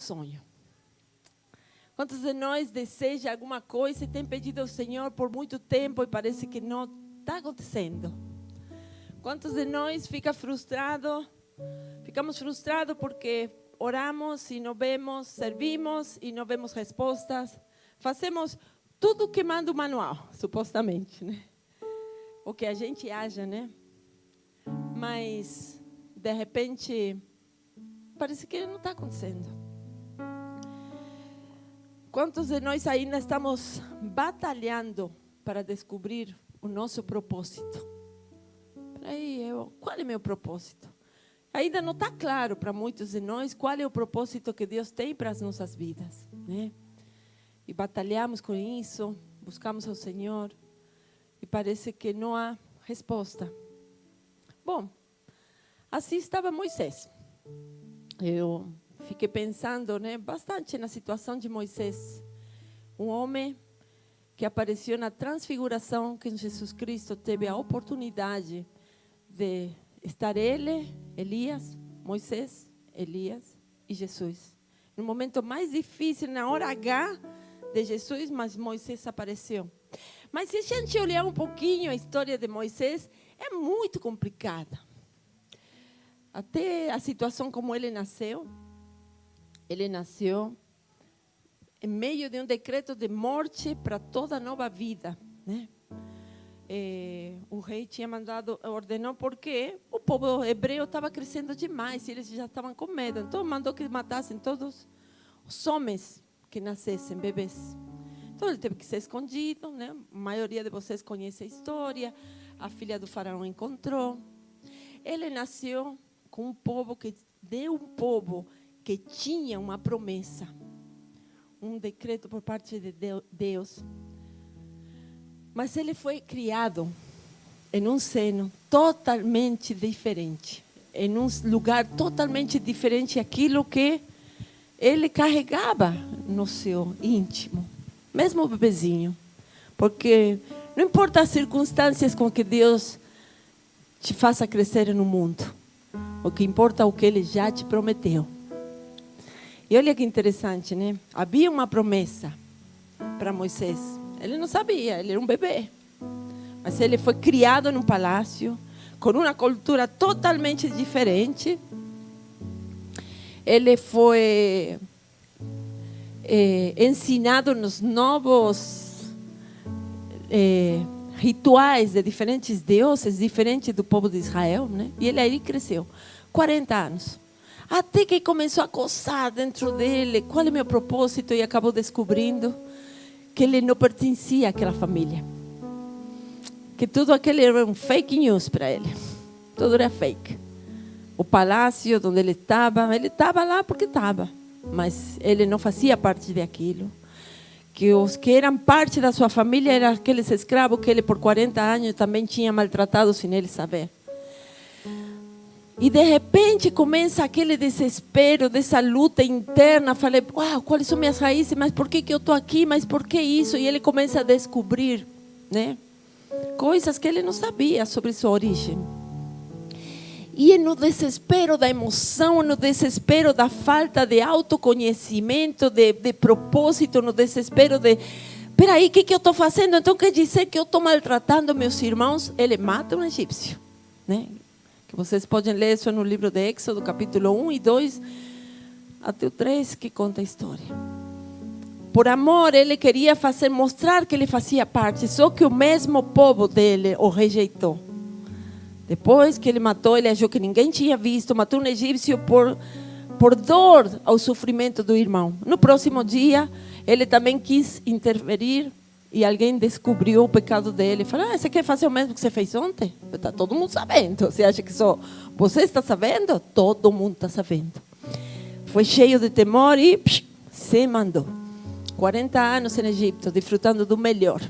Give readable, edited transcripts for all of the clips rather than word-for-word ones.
sonho? Quantos de nós desejam alguma coisa e tem pedido ao Senhor por muito tempo e parece que não está acontecendo? Quantos de nós ficamos frustrados porque oramos e não vemos, servimos e não vemos respostas, fazemos tudo o que manda o manual, supostamente, né? O que a gente acha, né? Mas, de repente, parece que não está acontecendo. Quantos de nós ainda estamos batalhando para descobrir o nosso propósito? Qual é meu propósito? Ainda não está claro para muitos de nós qual é o propósito que Deus tem para as nossas vidas, né? E batalhamos com isso, buscamos ao Senhor e parece que não há resposta. Bom, assim estava Moisés. Eu fiquei pensando, né, bastante na situação de Moisés, um homem que apareceu na transfiguração, que Jesus Cristo teve a oportunidade de estar ele, Elias, Moisés, Elias e Jesus. No momento mais difícil, na hora H de Jesus, mas Moisés apareceu. Mas se a gente olhar um pouquinho a história de Moisés, é muito complicada. Até a situação como ele nasceu em meio de um decreto de morte para toda nova vida, né? O rei tinha ordenou porque o povo hebreu estava crescendo demais e eles já estavam com medo. Então mandou que matassem todos os homens que nascessem, bebês. Então ele teve que ser escondido, né? A maioria de vocês conhece a história. A filha do faraó encontrou. Ele nasceu com um povo que tinha uma promessa, um decreto por parte de Deus. Mas ele foi criado em um seno totalmente diferente, em um lugar totalmente diferente daquilo que ele carregava no seu íntimo, mesmo o bebezinho. Porque não importa as circunstâncias com que Deus te faça crescer no mundo, o que importa é o que Ele já te prometeu. E olha que interessante, né? Havia uma promessa para Moisés. Ele não sabia, ele era um bebê. Mas ele foi criado num palácio, com uma cultura totalmente diferente. Ele foi ensinado nos novos rituais de diferentes deuses, diferentes do povo de Israel, né? E ele aí cresceu, 40 anos. Até que começou a coçar dentro dele, qual é o meu propósito? E acabou descobrindo que ele não pertencia àquela família. Que tudo aquilo era um fake news para ele. Tudo era fake. O palácio onde ele estava lá porque estava. Mas ele não fazia parte daquilo. Que os que eram parte da sua família eram aqueles escravos que ele por 40 anos também tinha maltratado sem ele saber. E de repente começa aquele desespero, dessa luta interna. Falei, uau, quais são minhas raízes? Mas por que eu estou aqui? Mas por que isso? E ele começa a descobrir, né, coisas que ele não sabia sobre sua origem. E no desespero da emoção, no desespero da falta de autoconhecimento, de propósito, no desespero de... Peraí, o que eu estou fazendo? Então quer dizer que eu estou maltratando meus irmãos? Ele mata um egípcio, né? Que vocês podem ler isso no livro de Êxodo, capítulo 1 e 2, até o 3, que conta a história. Por amor, ele queria mostrar que ele fazia parte, só que o mesmo povo dele o rejeitou. Depois que ele matou, ele achou que ninguém tinha visto, matou um egípcio por dor ao sofrimento do irmão. No próximo dia, ele também quis interferir e alguém descobriu o pecado dele. Falou, você quer fazer o mesmo que você fez ontem? Está todo mundo sabendo. Você acha que só você está sabendo? Todo mundo está sabendo. Foi cheio de temor e se mandou. 40 anos no Egito, desfrutando do melhor.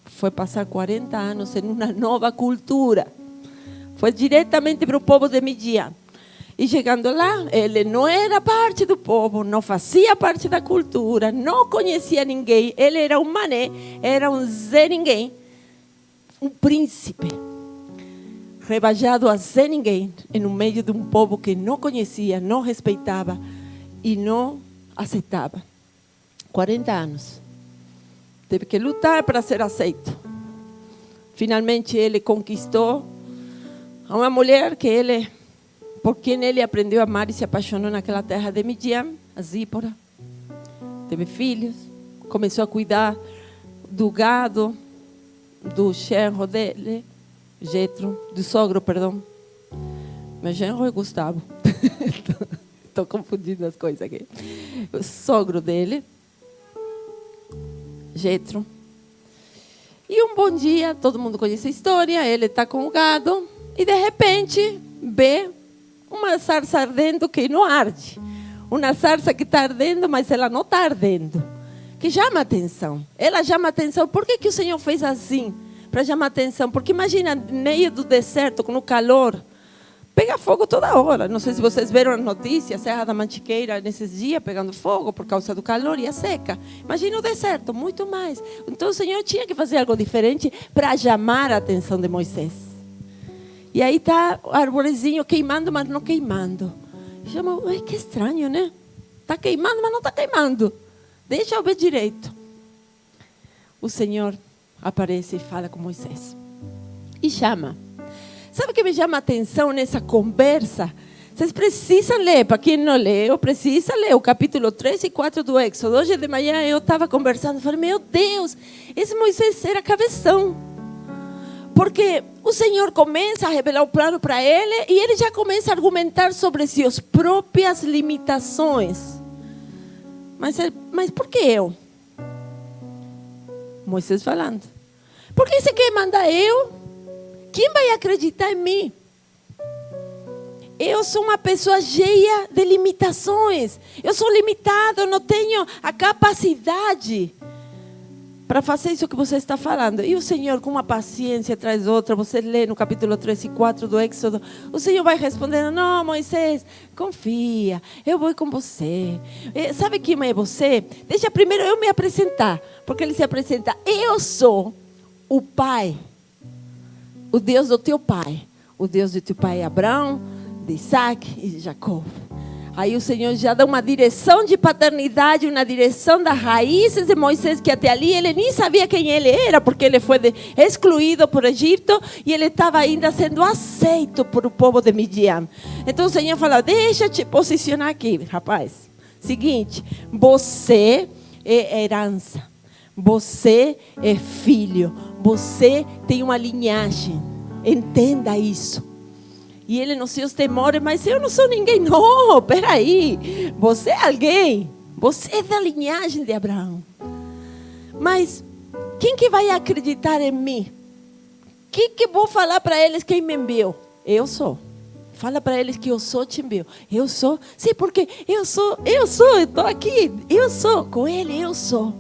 Foi passar 40 anos em uma nova cultura. Foi diretamente para o povo de Midian. E chegando lá, ele não era parte do povo, não fazia parte da cultura, não conhecia ninguém. Ele era um mané, era um zé ninguém, um príncipe, rebajado a zé ninguém, no meio de um povo que não conhecia, não respeitava e não aceitava. 40 anos. Teve que lutar para ser aceito. Finalmente ele conquistou uma mulher que por quem ele aprendeu a amar e se apaixonou naquela terra de Midian, a Zípora. Teve filhos, começou a cuidar do gado, do genro dele, Jetro, do sogro, perdão. Meu genro é Gustavo. Estou confundindo as coisas aqui. O sogro dele, Jetro. E um bom dia, todo mundo conhece a história, ele está com o gado e de repente vê uma sarça ardendo que não arde. Uma sarça que está ardendo, mas ela não está ardendo. Que chama atenção. Ela chama atenção. Por que o Senhor fez assim? Para chamar atenção. Porque imagina, no meio do deserto, no calor, pega fogo toda hora. Não sei se vocês viram as notícias, a Serra da Mantiqueira nesses dias pegando fogo por causa do calor e a seca. Imagina o deserto, muito mais. Então o Senhor tinha que fazer algo diferente para chamar a atenção de Moisés. E aí está o arvorezinho queimando, mas não queimando. Chama, que estranho, né? Está queimando, mas não está queimando. Deixa eu ver direito. O Senhor aparece e fala com Moisés. E chama. Sabe o que me chama a atenção nessa conversa? Vocês precisam ler, para quem não leu, precisa ler o capítulo 3 e 4 do Êxodo. Hoje de manhã eu estava conversando, falei, meu Deus, esse Moisés era cabeção. Porque o Senhor começa a revelar o plano para ele e ele já começa a argumentar sobre suas próprias limitações. Mas por que eu? Moisés falando. Por que você quer mandar eu? Quem vai acreditar em mim? Eu sou uma pessoa cheia de limitações. Eu sou limitado, eu não tenho a capacidade para fazer isso que você está falando. E o Senhor, com uma paciência traz outra, você lê no capítulo 3 e 4 do Êxodo, o Senhor vai respondendo, não, Moisés, confia, eu vou com você. Sabe quem é você? Deixa primeiro eu me apresentar, porque ele se apresenta, eu sou o Pai, o Deus do teu pai, o Deus do teu pai Abraão, de Isaac e de Jacó. Aí o Senhor já dá uma direção de paternidade, uma direção das raízes de Moisés, que até ali ele nem sabia quem ele era, porque ele foi excluído por Egito e ele estava ainda sendo aceito por o povo de Midian. Então o Senhor fala, deixa eu te posicionar aqui, rapaz. Seguinte, você é herança, você é filho, você tem uma linhagem, entenda isso. E ele nos seus temores, mas eu não sou ninguém. Não, peraí. Você é alguém. Você é da linhagem de Abraão. Mas quem que vai acreditar em mim? Que vou falar para eles quem me enviou? Eu sou. Fala para eles que eu sou, te enviou. Eu sou. Sim, porque eu estou aqui. Eu sou. Com ele, eu sou.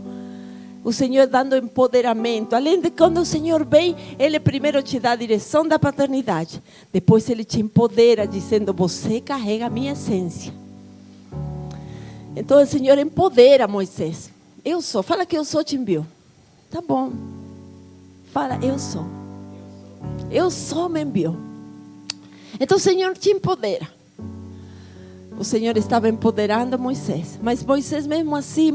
O Senhor dando empoderamento. Além de quando o Senhor vem, Ele primeiro te dá a direção da paternidade. Depois Ele te empodera, dizendo, você carrega a minha essência. Então o Senhor empodera Moisés. Eu sou. Fala que eu sou, te enviou. Tá bom. Fala, eu sou. Eu sou, me enviou. Então o Senhor te empodera. O Senhor estava empoderando Moisés. Mas Moisés mesmo assim,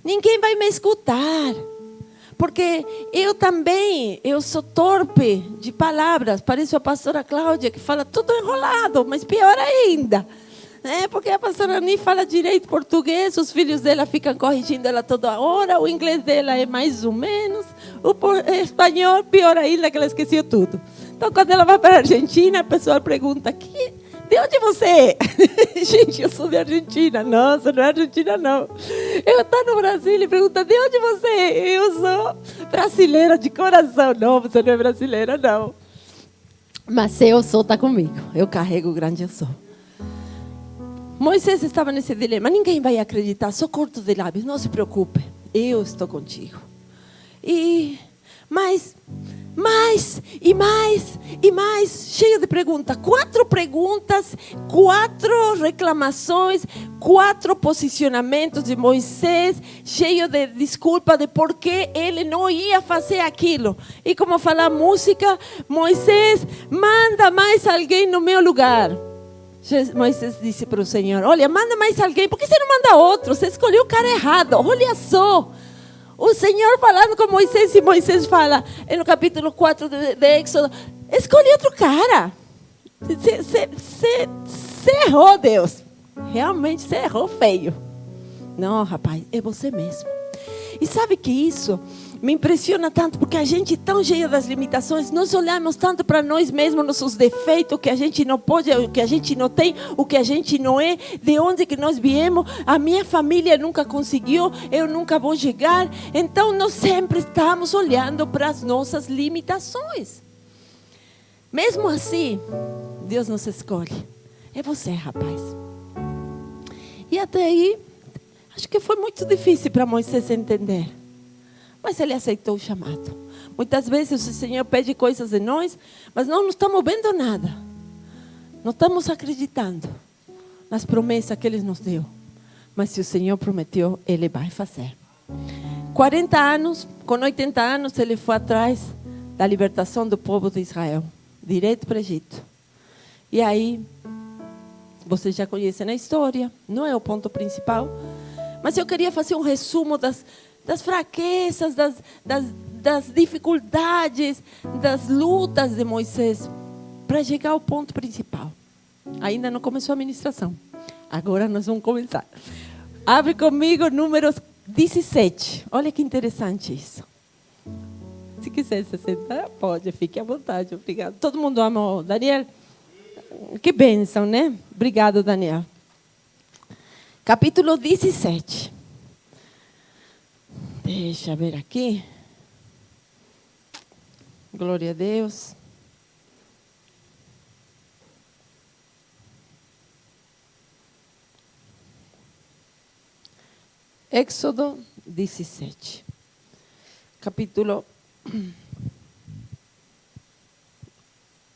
ninguém vai me escutar, porque eu sou torpe de palavras, pareço a pastora Cláudia, que fala tudo enrolado, mas pior ainda, porque a pastora nem fala direito português, os filhos dela ficam corrigindo ela toda hora, o inglês dela é mais ou menos, o espanhol pior ainda, que ela esqueceu tudo. Então quando ela vai para a Argentina, a pessoa pergunta, de onde você é? Gente, eu sou de Argentina. Não, você não é argentina, não. Eu estou no Brasil e pergunta, de onde você é? Eu sou brasileira de coração. Não, você não é brasileira, não. Mas eu sou, está comigo. Eu carrego o grande eu sou. Moisés estava nesse dilema. Ninguém vai acreditar, sou curto de lábios. Não se preocupe, eu estou contigo. Mas e mais, cheio de perguntas. 4 perguntas, 4 reclamações, 4 posicionamentos de Moisés, cheio de desculpa de por que ele não ia fazer aquilo. E como fala a música, Moisés, manda mais alguém no meu lugar. Moisés disse para o Senhor: olha, manda mais alguém, por que você não manda outro? Você escolheu o cara errado, olha só. O Senhor falando com Moisés, e Moisés fala no capítulo 4 de Éxodo: escolhe outro cara. Você errou, Deus. Realmente você errou feio. Não, rapaz, é você mesmo. E sabe que isso me impressiona tanto, porque a gente tão cheia das limitações, nós olhamos tanto para nós mesmos, nossos defeitos, o que a gente não pode, o que a gente não tem, o que a gente não é, de onde que nós viemos, a minha família nunca conseguiu, eu nunca vou chegar. Então nós sempre estamos olhando para as nossas limitações. Mesmo assim, Deus nos escolhe. É você, rapaz. E até aí, acho que foi muito difícil para Moisés entender. Mas ele aceitou o chamado. Muitas vezes o Senhor pede coisas de nós, mas nós não estamos vendo nada. Não estamos acreditando nas promessas que Ele nos deu. Mas se o Senhor prometeu, Ele vai fazer. 40 anos, com 80 anos, ele foi atrás da libertação do povo de Israel. Direto para o Egito. E aí, vocês já conhecem a história, não é o ponto principal. Mas eu queria fazer um resumo das fraquezas, das dificuldades, das lutas de Moisés, para chegar ao ponto principal. Ainda não começou a ministração. Agora nós vamos começar. Abre comigo Números 17. Olha que interessante isso. Se quiser se sentar, pode, fique à vontade. Obrigado. Todo mundo ama o Daniel? Que bênção, né? Obrigado, Daniel. Capítulo 17. Deixa eu ver aqui. Glória a Deus. Éxodo 17. Capítulo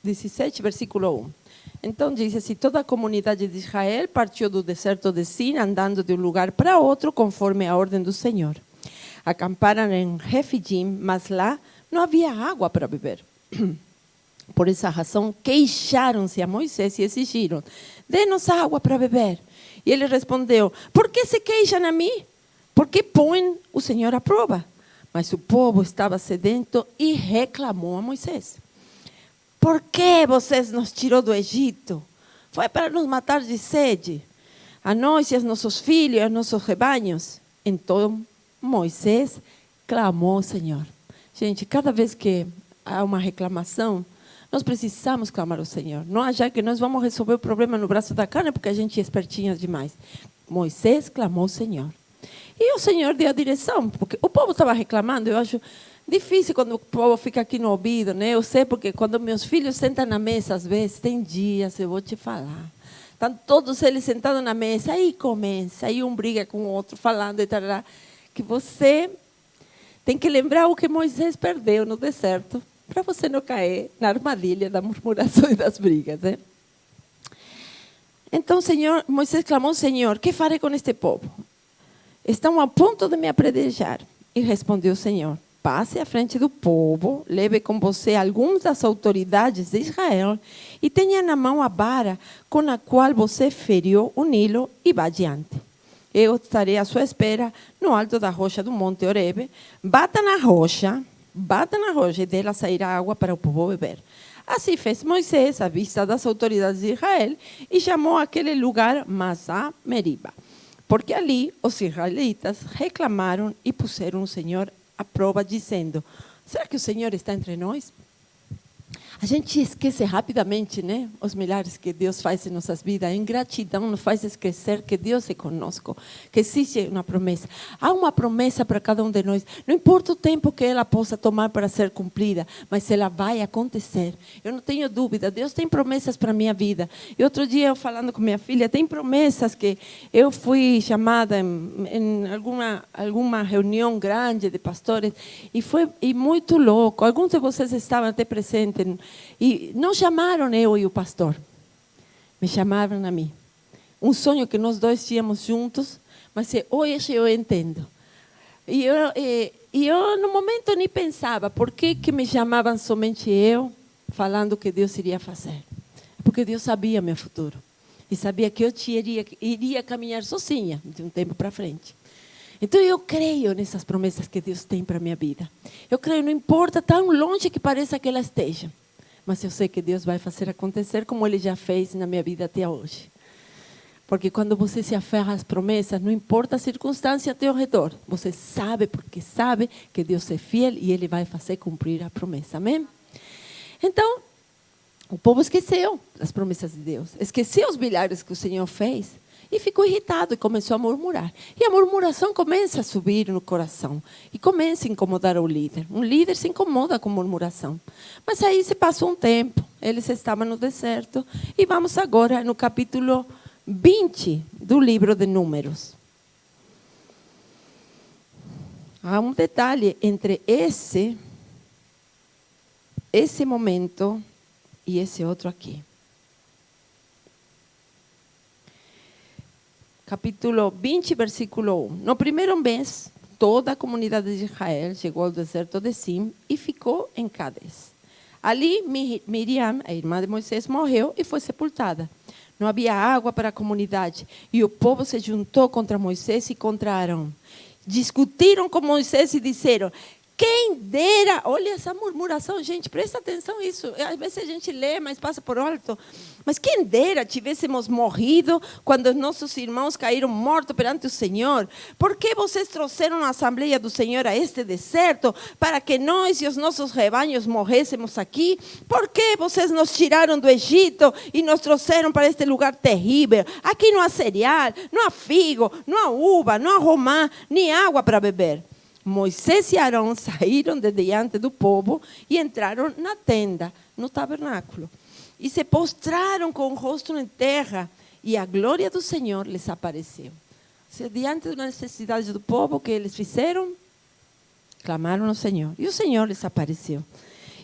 17, versículo 1. Então diz assim: toda a comunidade de Israel partiu do deserto de Sin, andando de um lugar para outro, conforme a ordem do Senhor. Acamparam em Refidim, mas lá não havia água para beber. Por essa razão, queixaram-se a Moisés e exigiram: dê-nos água para beber. E ele respondeu: por que se queixam a mim? Porque põem o Senhor à prova. Mas o povo estava sedento e reclamou a Moisés: por que vocês nos tirou do Egito? Foi para nos matar de sede, a nós e aos nossos filhos e aos nossos rebanhos. Então Moisés clamou ao Senhor. Gente, cada vez que há uma reclamação, nós precisamos clamar ao Senhor. Não achar que nós vamos resolver o problema no braço da carne, porque a gente é espertinha demais. Moisés clamou ao Senhor. E o Senhor deu a direção, porque o povo estava reclamando. Eu acho difícil quando o povo fica aqui no ouvido, né? Eu sei, porque quando meus filhos sentam na mesa, às vezes, tem dias, eu vou te falar. Estão todos eles sentados na mesa, aí começa, aí um briga com o outro, falando e tal, que você tem que lembrar o que Moisés perdeu no deserto, para você não cair na armadilha da murmuração e das brigas, né? Então, Moisés clamou: Senhor, que farei com este povo? Estão a ponto de me apedrejar. E respondeu o Senhor: passe à frente do povo, leve com você algumas das autoridades de Israel e tenha na mão a vara com a qual você feriu o Nilo e vá adiante. Eu estarei à sua espera no alto da rocha do Monte Horebe. Bata na rocha e dela sairá água para o povo beber. Assim fez Moisés à vista das autoridades de Israel e chamou aquele lugar Masá Meriba. Porque ali os israelitas reclamaram e puseram o Senhor à prova, dizendo: será que o Senhor está entre nós? A gente esquece rapidamente, né, os milagres que Deus faz em nossas vidas. A ingratidão nos faz esquecer que Deus é conosco, que existe uma promessa. Há uma promessa para cada um de nós. Não importa o tempo que ela possa tomar para ser cumprida, mas ela vai acontecer. Eu não tenho dúvida. Deus tem promessas para a minha vida. E outro dia, eu falando com minha filha, tem promessas que eu fui chamada em alguma reunião grande de pastores e foi muito louco. Alguns de vocês estavam até presentes. E não chamaram eu e o pastor, me chamaram a mim. Um sonho que nós dois tínhamos juntos, mas hoje eu entendo. E eu no momento nem pensava por que me chamavam somente eu, falando que Deus iria fazer. Porque Deus sabia meu futuro. E sabia que eu iria caminhar sozinha de um tempo para frente. Então eu creio nessas promessas que Deus tem para a minha vida. Eu creio, não importa tão longe que pareça que ela esteja. Mas eu sei que Deus vai fazer acontecer como Ele já fez na minha vida até hoje. Porque quando você se aferra às promessas, não importa a circunstância ao teu redor. Você sabe, porque sabe que Deus é fiel e Ele vai fazer cumprir a promessa. Amém? Então, o povo esqueceu as promessas de Deus. Esqueceu os milagres que o Senhor fez. E ficou irritado e começou a murmurar. E a murmuração começa a subir no coração. E começa a incomodar o líder. Um líder se incomoda com murmuração. Mas aí se passou um tempo. Eles estavam no deserto. E vamos agora no capítulo 20 do livro de Números. Há um detalhe entre esse momento e esse outro aqui. Capítulo 20, versículo 1. No primeiro mês, toda a comunidade de Israel chegou ao deserto de Sim e ficou em Cádiz. Ali, Miriam, a irmã de Moisés, morreu e foi sepultada. Não havia água para a comunidade e o povo se juntou contra Moisés e contra Arão. Discutiram com Moisés e disseram: quem dera, olha essa murmuração, gente, presta atenção nisso. Às vezes a gente lê, mas passa por alto. Mas quem dera tivéssemos morrido quando nossos irmãos caíram mortos perante o Senhor. Por que vocês trouxeram a Assembleia do Senhor a este deserto para que nós e os nossos rebanhos morrêssemos aqui? Por que vocês nos tiraram do Egito e nos trouxeram para este lugar terrível? Aqui não há cereal, não há figo, não há uva, não há romã, nem água para beber. Moisés e Arão saíram de diante do povo e entraram na tenda, no tabernáculo. E se postraram com o rosto em terra e a glória do Senhor lhes apareceu. Diante da necessidade do povo, o que eles fizeram? Clamaram ao Senhor. E o Senhor lhes apareceu.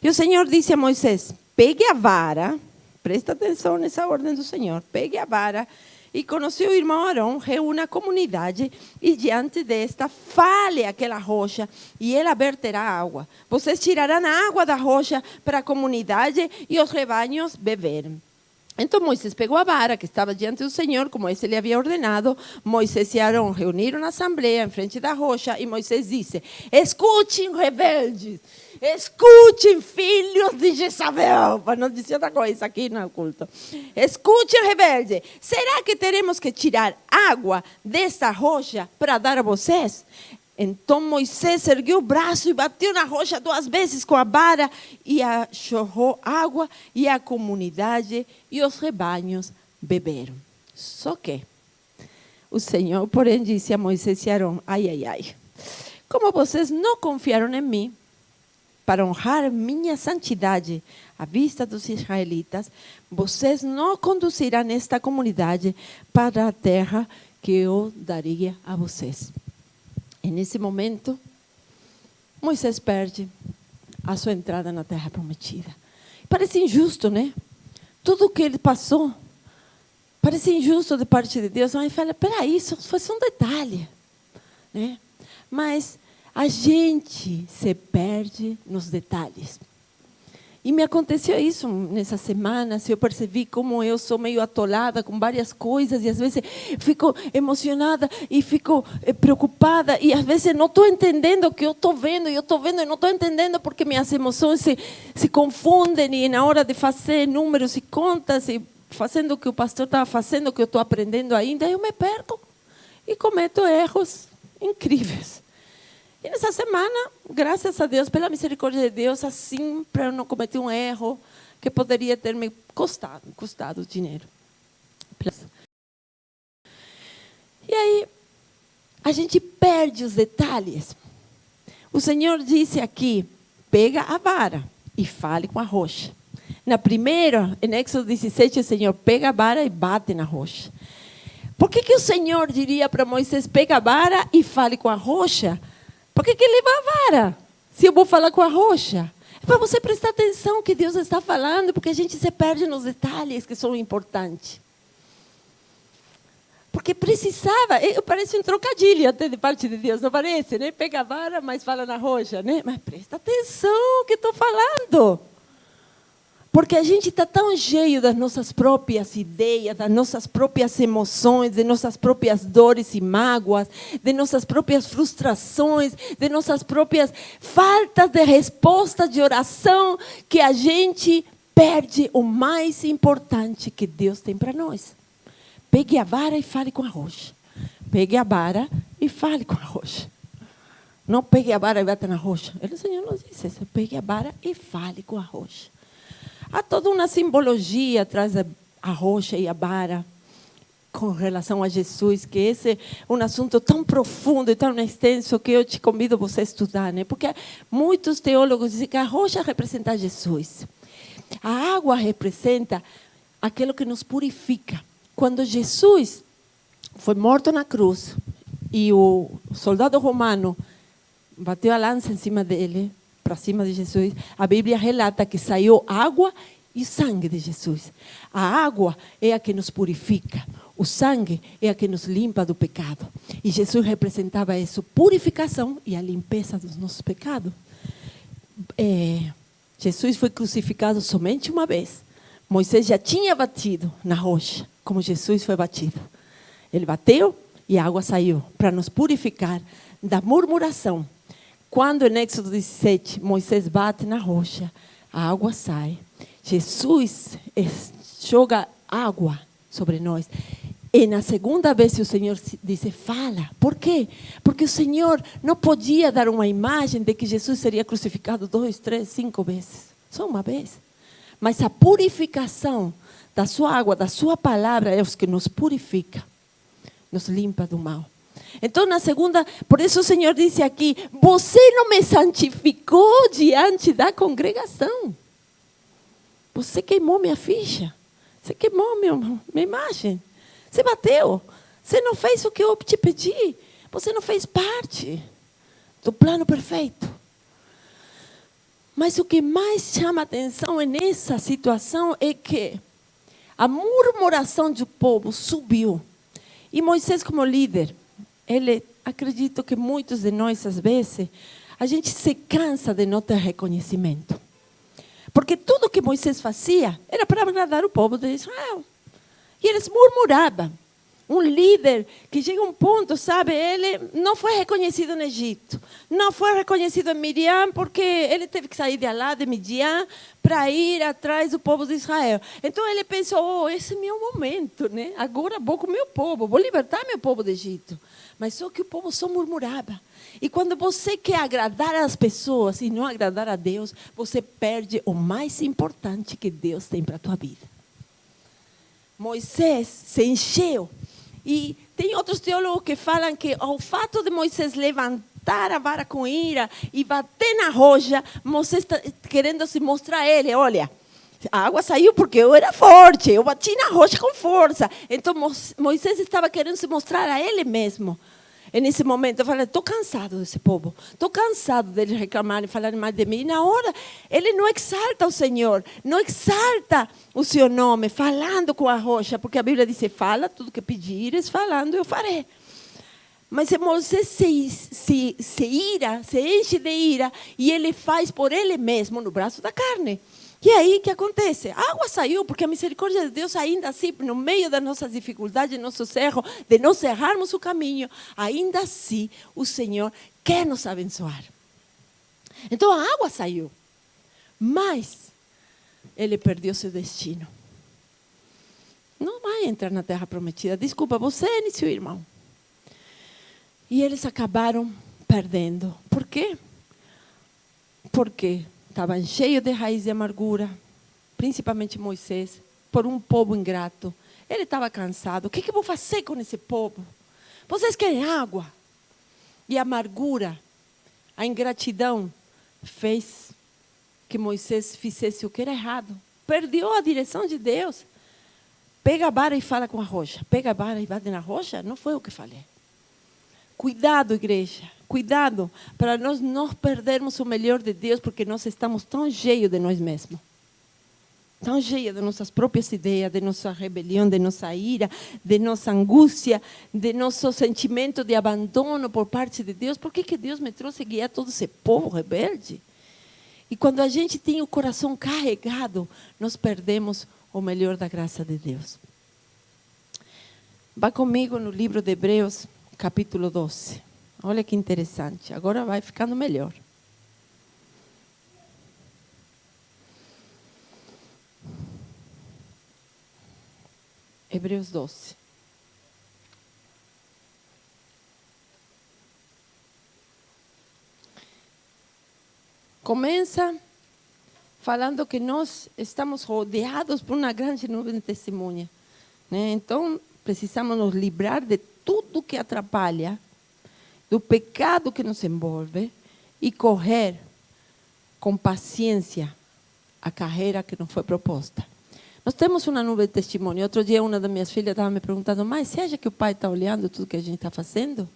E o Senhor disse a Moisés: pegue a vara, presta atenção nessa ordem do Senhor, pegue a vara. E com o seu irmão Arão, reúna a comunidade e diante desta fale aquela rocha e ela verterá água. Vocês tirarão a água da rocha para a comunidade e os rebanhos beberem. Então Moisés pegou a vara que estava diante do Senhor, como esse lhe havia ordenado. Moisés e Arão reuniram a assembleia em frente da rocha e Moisés disse: escutem, rebeldes, escutem, filhos de Jezabel. Para não dizer outra coisa aqui no culto. Escutem, rebeldes, será que teremos que tirar água desta rocha para dar a vocês? Então Moisés ergueu o braço e bateu na rocha 2 vezes com a vara e jorrou água e a comunidade e os rebanhos beberam. Só que o Senhor, porém, disse a Moisés e Arão: ai, ai, ai, como vocês não confiaram em mim para honrar minha santidade à vista dos israelitas, vocês não conduzirão esta comunidade para a terra que eu daria a vocês. E nesse momento, Moisés perde a sua entrada na terra prometida. Parece injusto, né? Tudo o que ele passou parece injusto de parte de Deus. Mas ele fala: peraí, isso foi só um detalhe, né? Mas a gente se perde nos detalhes. E me aconteceu isso nessa semana. Eu percebi como eu sou meio atolada com várias coisas. E às vezes fico emocionada e fico preocupada. E às vezes não estou entendendo o que eu estou vendo. E eu estou vendo e não estou entendendo porque minhas emoções se confundem. E na hora de fazer números e contas e fazendo o que o pastor estava fazendo, o que eu estou aprendendo ainda, eu me perco. E cometo erros incríveis. E nessa semana, graças a Deus, pela misericórdia de Deus, assim, para eu não cometer um erro que poderia ter me custado dinheiro. E aí, a gente perde os detalhes. O Senhor disse aqui: pega a vara e fale com a rocha. Na primeira, em Éxodo 17, o Senhor pega a vara e bate na rocha. Por que o Senhor diria para Moisés: pega a vara e fale com a rocha? Por que leva a vara, se eu vou falar com a rocha? É para você prestar atenção no que Deus está falando, porque a gente se perde nos detalhes que são importantes. Porque precisava, parece um trocadilho até de parte de Deus, não parece, né? Pega a vara, mas fala na rocha, né? Mas presta atenção no que estou falando. Porque a gente está tão cheio das nossas próprias ideias, das nossas próprias emoções, de nossas próprias dores e mágoas, de nossas próprias frustrações, de nossas próprias faltas de resposta de oração, que a gente perde o mais importante que Deus tem para nós. Pegue a vara e fale com a rocha. Pegue a vara e fale com a rocha. Não pegue a vara e bata na rocha. O Senhor nos disse isso. Pegue a vara e fale com a rocha. Há toda uma simbologia atrás da rocha e a vara com relação a Jesus, que esse é um assunto tão profundo e tão extenso que eu te convido a você a estudar, né? Porque muitos teólogos dizem que a rocha representa Jesus. A água representa aquilo que nos purifica. Quando Jesus foi morto na cruz e o soldado romano bateu a lança em cima dele, para cima de Jesus, a Bíblia relata que saiu água e sangue de Jesus. A água é a que nos purifica. O sangue é a que nos limpa do pecado. E Jesus representava isso, purificação e a limpeza dos nossos pecados. Jesus foi crucificado somente uma vez. Moisés já tinha batido na rocha, como Jesus foi batido. Ele bateu e a água saiu para nos purificar da murmuração. Quando em Êxodo 17, Moisés bate na rocha, a água sai. Jesus joga água sobre nós. E na segunda vez o Senhor disse, fala. Por quê? Porque o Senhor não podia dar uma imagem de que Jesus seria crucificado 2, 3, 5 vezes. Só uma vez. Mas a purificação da sua água, da sua palavra, é o que nos purifica. Nos limpa do mal. Então, na segunda, por isso o Senhor disse aqui, você não me santificou diante da congregação. Você queimou minha ficha. Você queimou minha imagem. Você bateu. Você não fez o que eu te pedi. Você não fez parte do plano perfeito. Mas o que mais chama a atenção nessa situação é que a murmuração do povo subiu. E Moisés, como líder, ele acredita que muitos de nós, às vezes, a gente se cansa de não ter reconhecimento. Porque tudo que Moisés fazia era para agradar o povo de Israel. E eles murmuravam. Um líder que chega a um ponto, sabe, ele não foi reconhecido no Egito. Não foi reconhecido em Midian, porque ele teve que sair de lá, de Midian, para ir atrás do povo de Israel. Então ele pensou, esse é meu momento, né? Agora vou com o meu povo, vou libertar meu povo do Egito. Mas só que o povo só murmurava. E quando você quer agradar as pessoas e não agradar a Deus, você perde o mais importante que Deus tem para a tua vida. Moisés se encheu. E tem outros teólogos que falam que o fato de Moisés levantar a vara com ira e bater na rocha, Moisés está querendo se mostrar a ele, olha, a água saiu porque eu era forte, eu bati na rocha com força. Então Moisés estava querendo se mostrar a ele mesmo. E nesse momento eu falei, estou cansado desse povo. Estou cansado deles reclamarem, falarem mais de mim. E na hora, ele não exalta o Senhor. Não exalta o seu nome, falando com a rocha. Porque a Bíblia diz, fala tudo que pedires, falando eu farei. Mas Moisés se ira, se enche de ira. E ele faz por ele mesmo no braço da carne. E aí, o que acontece? A água saiu, porque a misericórdia de Deus, ainda assim, no meio das nossas dificuldades, de nossos erros, de nós errarmos o caminho, ainda assim, o Senhor quer nos abençoar. Então, a água saiu, mas ele perdeu seu destino. Não vai entrar na terra prometida. Desculpa, você e seu irmão. E eles acabaram perdendo. Por quê? Porque estavam cheios de raiz de amargura, principalmente Moisés, por um povo ingrato. Ele estava cansado. O que eu vou fazer com esse povo? Vocês querem água? E a amargura, a ingratidão, fez que Moisés fizesse o que era errado. Perdeu a direção de Deus. Pega a vara e fala com a rocha. Pega a vara e bate na rocha? Não foi o que falei. Cuidado, igreja. Cuidado para nós não perdermos o melhor de Deus, porque nós estamos tão cheios de nós mesmos. Tão cheios de nossas próprias ideias, de nossa rebelião, de nossa ira, de nossa angústia, de nosso sentimento de abandono por parte de Deus. Por que Deus me trouxe guiar todo esse povo rebelde? E quando a gente tem o coração carregado, nós perdemos o melhor da graça de Deus. Vá comigo no livro de Hebreus, capítulo 12. Olha que interessante. Agora vai ficando melhor. Hebreus 12. Começa falando que nós estamos rodeados por uma grande nuvem de testemunha, né? Então, precisamos nos livrar de tudo que atrapalha, do pecado que nos envolve e correr com paciência a carreira que nos foi proposta. Nós temos uma nuvem de testemunho. Outro dia, uma das minhas filhas estava me perguntando: mas você acha que o pai está olhando tudo que a gente está fazendo?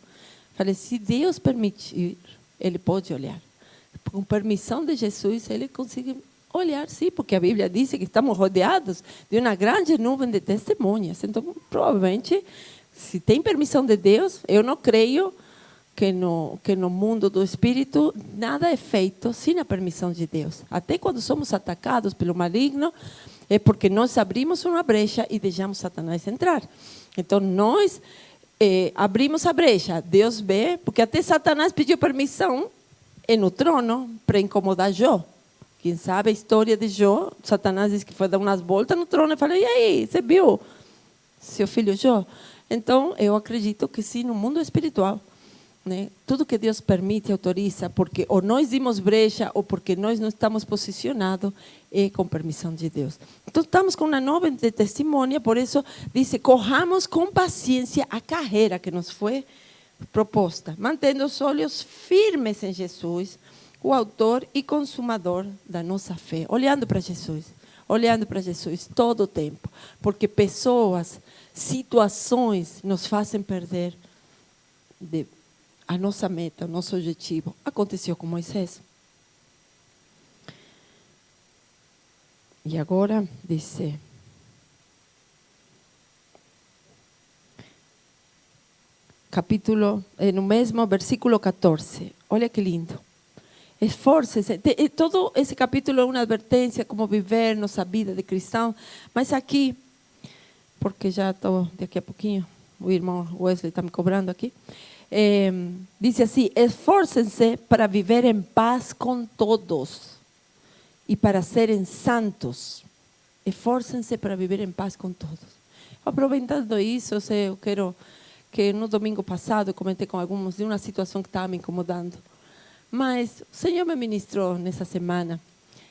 Falei: se Deus permitir, Ele pode olhar. Com permissão de Jesus, Ele consegue olhar, sim, porque a Bíblia diz que estamos rodeados de uma grande nuvem de testemunhas. Então, provavelmente, se tem permissão de Deus, eu não creio que no mundo do Espírito nada é feito sem a permissão de Deus. Até quando somos atacados pelo maligno, é porque nós abrimos uma brecha e deixamos Satanás entrar. Então, nós abrimos a brecha. Deus vê, porque até Satanás pediu permissão no trono para incomodar Jó. Quem sabe a história de Jó, Satanás disse que foi dar umas voltas no trono e falou: e aí, você viu seu filho Jó? Então, eu acredito que sim, no mundo espiritual, né? Tudo que Deus permite, autoriza, porque ou nós dimos brecha ou porque nós não estamos posicionados, é com permissão de Deus. Então, estamos com uma nuvem de testemunha, por isso, diz: corramos com paciência a carreira que nos foi proposta, mantendo os olhos firmes em Jesus, o autor e consumador da nossa fé. Olhando para Jesus todo o tempo, porque pessoas, situações nos fazem perder a nossa meta, o nosso objetivo. Aconteceu com Moisés. E agora diz, capítulo, no mesmo versículo 14. Olha que lindo. Esforce-se. Todo esse capítulo é uma advertência como viver nossa vida de cristão. Mas aqui, porque já estou daqui a pouquinho, o irmão Wesley está me cobrando aqui. Diz assim: esforcem-se para viver em paz com todos e para serem santos. Esforcem-se para viver em paz com todos. Aproveitando isso, eu quero que no domingo passado eu comentei com alguns de uma situação que estava me incomodando. Mas o Senhor me ministrou nessa semana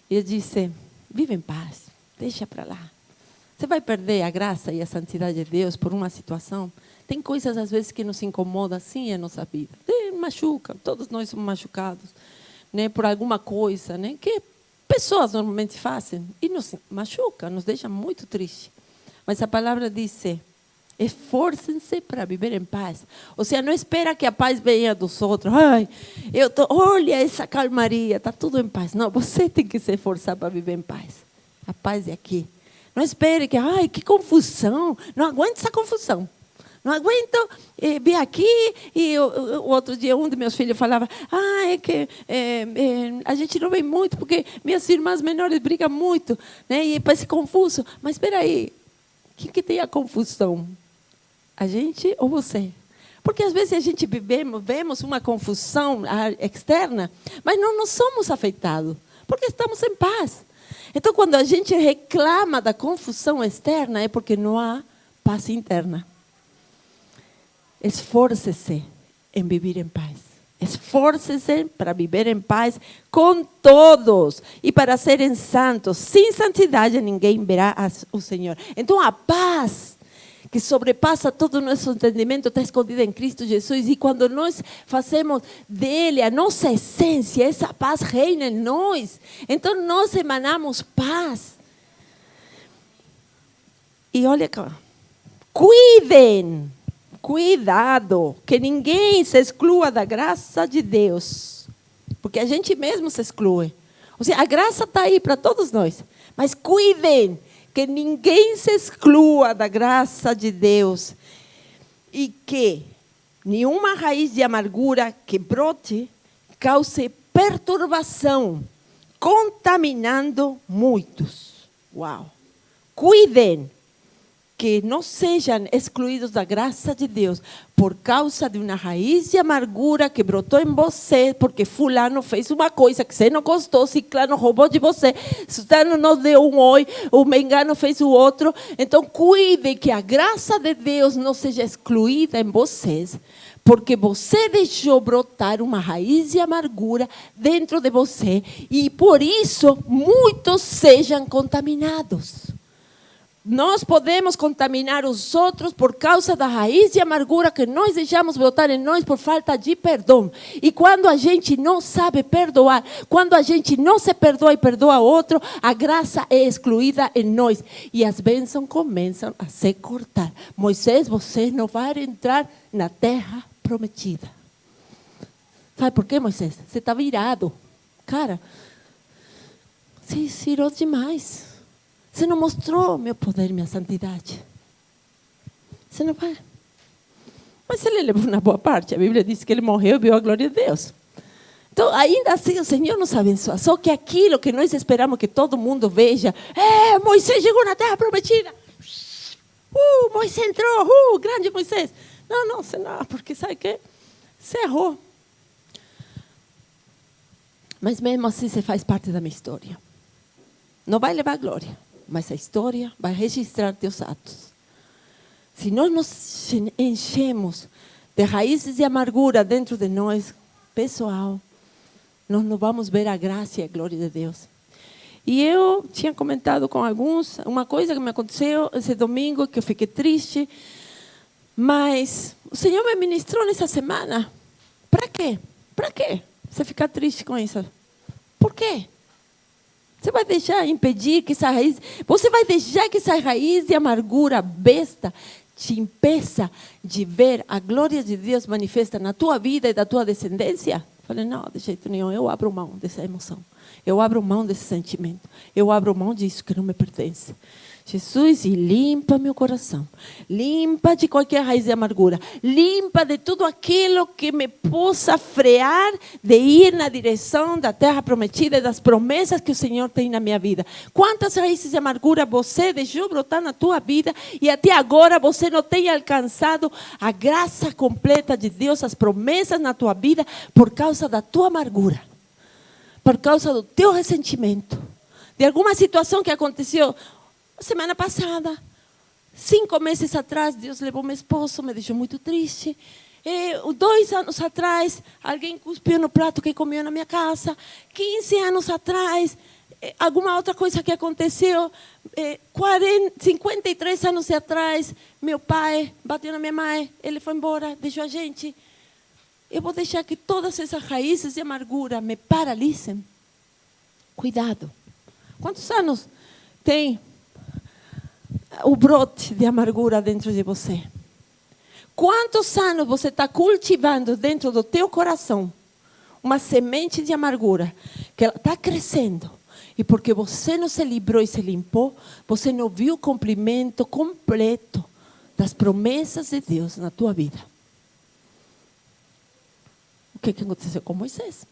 e Ele disse: vive em paz, deixa para lá. Você vai perder a graça e a santidade de Deus por uma situação? Tem coisas às vezes que nos incomodam assim em nossa vida. Machuca, todos nós somos machucados, né, por alguma coisa, né, que pessoas normalmente fazem e nos machuca, nos deixa muito triste. Mas a palavra diz: esforcem-se para viver em paz. Ou seja, não espera que a paz venha dos outros. Ai, olha essa calmaria, está tudo em paz. Não, você tem que se esforçar para viver em paz. A paz é aqui. Não espere que, ai, que confusão. Não aguento essa confusão. Não aguento vir aqui. E o outro dia, um de meus filhos falava: é que a gente não vem muito, porque minhas irmãs menores brigam muito, né? E parece confuso. Mas espera aí, quem que tem a confusão? A gente ou você? Porque às vezes a gente vemos uma confusão externa, mas não somos afetados, porque estamos em paz. Então, quando a gente reclama da confusão externa, é porque não há paz interna. Esforce-se em viver em paz. Esforce-se para viver em paz com todos e para serem santos. Sem santidade ninguém verá o Senhor. Então a paz que sobrepassa todo o nosso entendimento está escondida em Cristo Jesus. E quando nós fazemos dele a nossa essência, essa paz reina em nós. Então nós emanamos paz. E olha cá, cuidem. Cuidado, que ninguém se exclua da graça de Deus. Porque a gente mesmo se exclui. Ou seja, a graça está aí para todos nós. Mas cuidem, que ninguém se exclua da graça de Deus. E que nenhuma raiz de amargura que brote cause perturbação, contaminando muitos. Uau! Cuidem que não sejam excluídos da graça de Deus por causa de uma raiz de amargura que brotou em você, porque fulano fez uma coisa que você não gostou, ciclano roubou de você, fulano não deu um oi, o mengano fez o outro. Então, cuide que a graça de Deus não seja excluída em vocês, porque você deixou brotar uma raiz de amargura dentro de você, e por isso muitos sejam contaminados. Nós podemos contaminar os outros por causa da raiz de amargura que nós deixamos brotar em nós por falta de perdão. E quando a gente não sabe perdoar, quando a gente não se perdoa e perdoa outro, a graça é excluída em nós. E as bênçãos começam a se cortar. Moisés, você não vai entrar na terra prometida. Sabe por quê, Moisés? Você estava irado. Cara, você se irou demais. Você não mostrou meu poder e minha santidade. Você não vai. Mas ele levou uma boa parte. A Bíblia diz que ele morreu e viu a glória de Deus. Então, ainda assim, o Senhor nos abençoa. Só que aquilo que nós esperamos que todo mundo veja, Moisés chegou na terra prometida. Moisés entrou, grande Moisés. Não, porque sabe o quê? Você errou. Mas mesmo assim, você faz parte da minha história. Não vai levar glória, mas a história vai registrar teus atos. Se nós nos enchemos de raízes de amargura dentro de nós, pessoal, nós não vamos ver a graça e a glória de Deus. E eu tinha comentado com alguns, uma coisa que me aconteceu esse domingo, que eu fiquei triste, mas o Senhor me ministrou nessa semana. Para quê? Para quê você ficar triste com isso? Por quê? Você vai deixar impedir que essa raiz, você vai deixar que essa raiz de amargura besta te impeça de ver a glória de Deus manifesta na tua vida e da tua descendência? Falei, não, de jeito nenhum, eu abro mão dessa emoção. Eu abro mão desse sentimento. Eu abro mão disso que não me pertence. Jesus, e limpa meu coração. Limpa de qualquer raiz de amargura. Limpa de tudo aquilo que me possa frear de ir na direção da terra prometida e das promessas que o Senhor tem na minha vida. Quantas raízes de amargura você deixou brotar na tua vida e até agora você não tem alcançado a graça completa de Deus, as promessas na tua vida por causa da tua amargura, por causa do teu ressentimento, de alguma situação que aconteceu semana passada, 5 meses atrás, Deus levou meu esposo, me deixou muito triste. 2 anos atrás, alguém cuspiu no prato que comeu na minha casa. 15 anos atrás, alguma outra coisa que aconteceu. 53 anos atrás, meu pai bateu na minha mãe, ele foi embora, deixou a gente. Eu vou deixar que todas essas raízes de amargura me paralisem? Cuidado. Quantos anos tem o brote de amargura dentro de você? Quantos anos você está cultivando dentro do teu coração uma semente de amargura que ela está crescendo, e porque você não se livrou e se limpou, você não viu o cumprimento completo das promessas de Deus na tua vida? O que aconteceu com Moisés?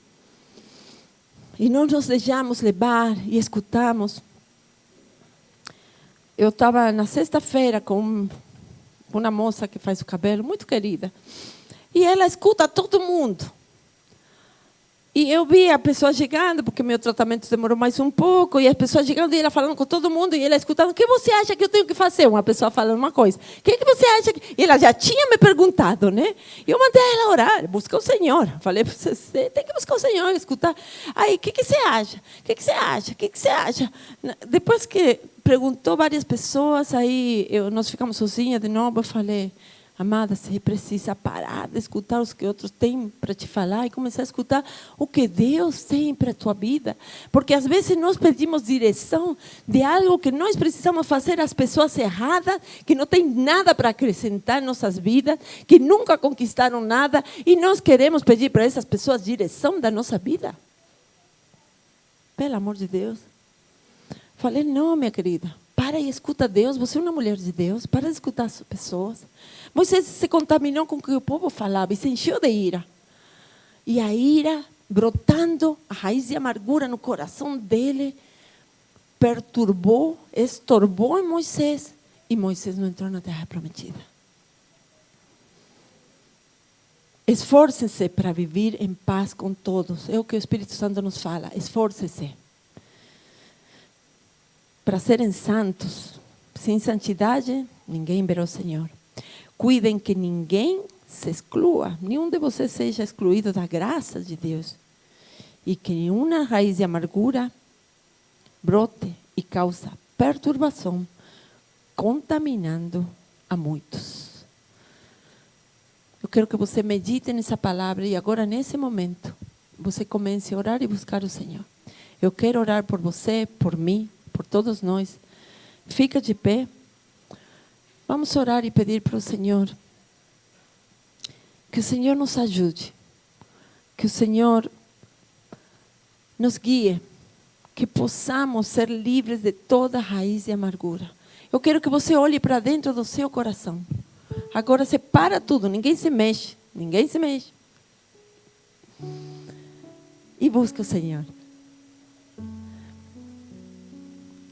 E nós nos deixamos levar e escutamos. Eu estava na sexta-feira com uma moça que faz o cabelo, muito querida. E ela escuta todo mundo. E eu vi a pessoa chegando, porque meu tratamento demorou mais um pouco, e a pessoa chegando e ela falando com todo mundo, e ela escutando, o que você acha que eu tenho que fazer? Uma pessoa falando uma coisa. O que você acha? E ela já tinha me perguntado, né? E eu mandei ela orar, busca o Senhor. Falei, você tem que buscar o Senhor, escutar. Aí, o que você acha? O que você acha? O que você acha? Depois que perguntou várias pessoas, aí nós ficamos sozinhas de novo, eu falei, amada, você precisa parar de escutar os que outros têm para te falar e começar a escutar o que Deus tem para a tua vida. Porque às vezes nós pedimos direção de algo que nós precisamos fazer às pessoas erradas, que não tem nada para acrescentar em nossas vidas, que nunca conquistaram nada, e nós queremos pedir para essas pessoas direção da nossa vida. Pelo amor de Deus. Falei, não, minha querida, para e escuta Deus. Você é uma mulher de Deus, para de escutar as pessoas. Moisés se contaminou com o que o povo falava e se encheu de ira. E a ira brotando a raiz de amargura no coração dele, perturbou, estorbou em Moisés, e Moisés não entrou na terra prometida. Esforcem-se para viver em paz com todos. É o que o Espírito Santo nos fala. Esforcem-se para serem santos. Sem santidade, ninguém verá o Senhor. Cuidem que ninguém se exclua, nenhum de vocês seja excluído da graça de Deus. E que nenhuma raiz de amargura brote e cause perturbação, contaminando a muitos. Eu quero que você medite nessa palavra e agora, nesse momento, você comece a orar e buscar o Senhor. Eu quero orar por você, por mim, por todos nós. Fica de pé. Vamos orar e pedir para o Senhor que o Senhor nos ajude, que o Senhor nos guie, que possamos ser livres de toda raiz de amargura. Eu quero que você olhe para dentro do seu coração. Agora separa tudo, ninguém se mexe, E busque o Senhor.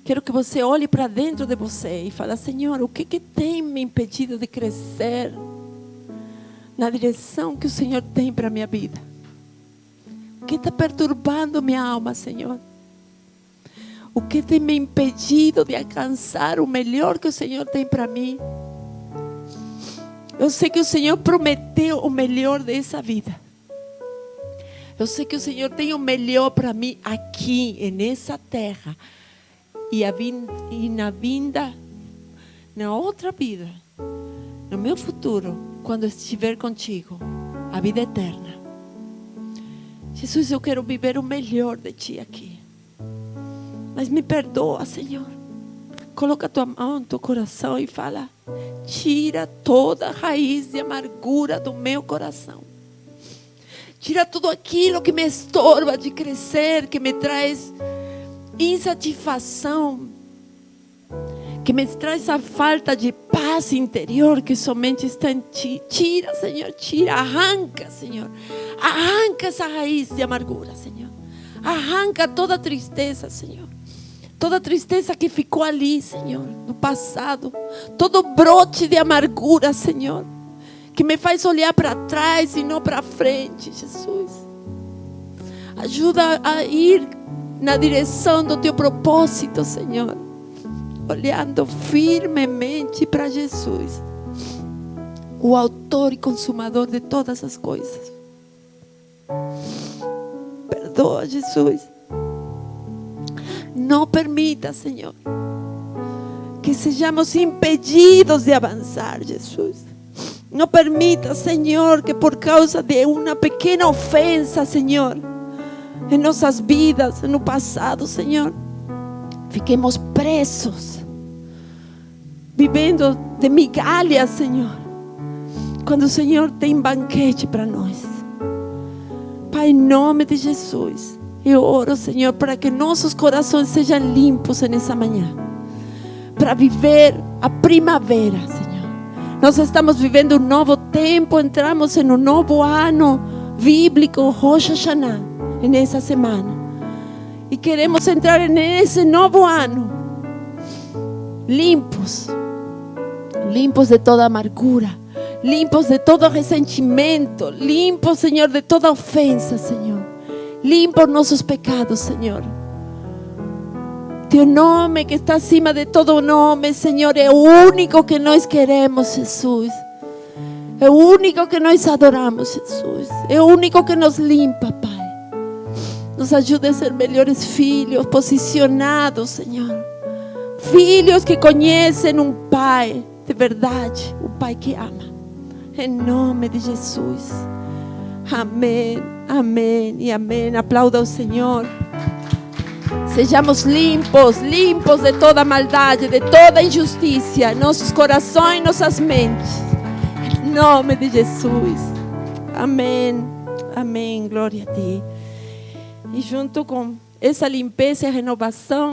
Quero que você olhe para dentro de você e fale: Senhor, o que tem me impedido de crescer na direção que o Senhor tem para a minha vida? O que está perturbando minha alma, Senhor? O que tem me impedido de alcançar o melhor que o Senhor tem para mim? Eu sei que o Senhor prometeu o melhor dessa vida. Eu sei que o Senhor tem o melhor para mim aqui, nessa terra. E na vinda, na outra vida, no meu futuro, quando estiver contigo, a vida eterna. Jesus, eu quero viver o melhor de Ti aqui. Mas me perdoa, Senhor. Coloca a tua mão no teu coração e fala: tira toda a raiz de amargura do meu coração. Tira tudo aquilo que me estorba de crescer, que me traz insatisfação, que me traz a falta de paz interior que somente está em Ti. Tira, Senhor, tira, arranca, Senhor. Arranca essa raiz de amargura, Senhor. Arranca toda tristeza, Senhor. Toda tristeza que ficou ali, Senhor, no passado. Todo brote de amargura, Senhor, que me faz olhar para trás e não para frente, Jesus. Ajuda a ir na direção do Teu propósito, Senhor, olhando firmemente para Jesus, o autor e consumador de todas as coisas. Perdoa, Jesus. Não permita, Senhor, que sejamos impedidos de avançar, Jesus. Não permita, Senhor, que por causa de uma pequena ofensa, Senhor, em nossas vidas, no passado, Senhor, fiquemos presos, vivendo de migalhas, Senhor, quando o Senhor tem banquete para nós. Pai, em nome de Jesus, eu oro, Senhor, para que nossos corações sejam limpos nessa manhã, para viver a primavera, Senhor. Nós estamos vivendo um novo tempo, entramos em um novo ano bíblico, Rosh Hashanah, nessa semana. E queremos entrar nesse novo ano limpos, limpos de toda amargura, limpos de todo ressentimento, limpos, Senhor, de toda ofensa, Senhor. Limpa os nossos pecados, Senhor. Teu nome que está acima de todo nome, Senhor, é o único que nós queremos, Jesus. É o único que nós adoramos, Jesus. É o único que nos limpa, Pai. Nos ajude a ser melhores filhos, posicionados, Senhor. Filhos que conhecem um Pai de verdade, um Pai que ama. Em nome de Jesus. Amém, amém e amém. Aplauda o Senhor. Sejamos limpos, limpos de toda maldade, de toda injustiça, nossos corações, nossas mentes. Em nome de Jesus. Amém, amém. Glória a Ti. E junto com essa limpeza e renovação,